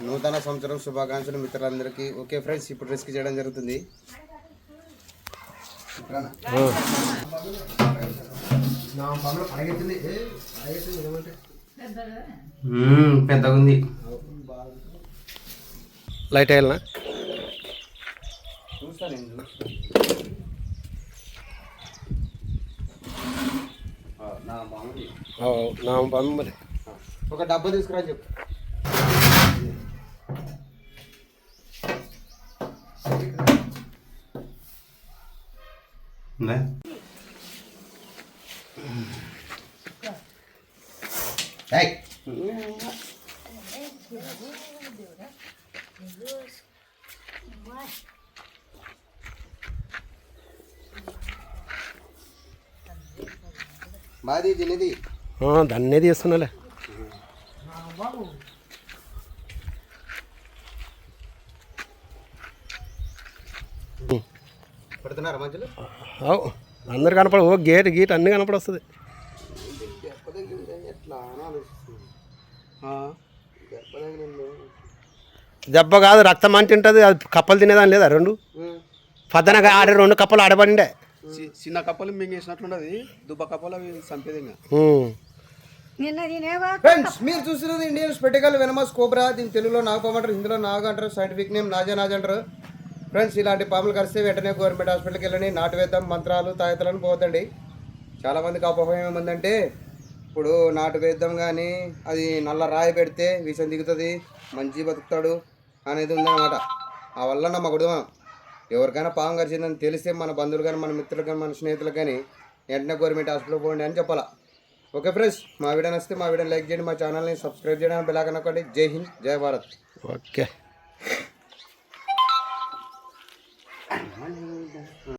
నూతన సంవత్సరం శుభాకాంక్షలు మిత్రులందరికీ. ఓకే ఫ్రెండ్స్, ఇప్పుడు రెస్క్యూ చేయడం జరుగుతుంది. పెద్దగా ఉంది. లైట్ వేయాలనా? చూస్తాను నా బామ్మ మరి. ఒక డబ్బా తీసుకురా చెప్పు. మాది తినేది దాన్నే తీస్తున్నాలే. పెడుతున్నారా మధ్యలో? అందరు కనపడ. ఓ గేట్ గీట్ అన్నీ కనపడొస్తుంది. దెబ్బ కాదు, రక్తం అంటి ఉంటుంది. అది కప్పలు తినేదాని లేదా? రెండు పద్దన ఆడే 2 కప్పలు ఆడబడిండే. చిన్న కప్పలు మింగేసినట్లుండదు, దుబ్బ కప్పలు అవి చంపేది. ఫ్రెండ్స్, మీరు చూస్తున్నది ఇండియన్ స్పెటికల్ వెనమస్ కోబ్రా. దీని తెలుగులో నాగపాము అంటారు, హిందీలో నాగ అంటారు, సైంటిఫిక్ నేమ్ నాజ అంటారు. ఫ్రెండ్స్, ఇలాంటి పాములు కరిస్తే వెంటనే గవర్నమెంట్ హాస్పిటల్కి వెళ్ళండి. నాటు వేద్దాం, మంత్రాలు తాయతలను పోవద్దండి. చాలామందికి అపోహం ఏముందంటే, ఇప్పుడు నాటు వేద్దాం కానీ అది నల్ల రాయి పెడితే విషం దిగుతుంది, మంచి బతుకుతాడు అనేది ఉందన్నమాట. ఆ వల్ల నమ్మకూడదు. మనం ఎవరికైనా పాము కరిచిందని తెలిస్తే మన బంధువులు కానీ, మన మిత్రులు కానీ, మన స్నేహితులు కానీ వెంటనే గవర్నమెంట్ హాస్పిటల్కి పోండి అని చెప్పాలా. ఓకే ఫ్రెండ్స్, మా వీడియో నచ్చితే మా వీడియోని లైక్ చేయండి, మా ఛానల్ని సబ్స్క్రైబ్ చేయడానికి బెల్ ఐకాన్ నొక్కండి. జై హింద్, జై భారత్. ఓకే.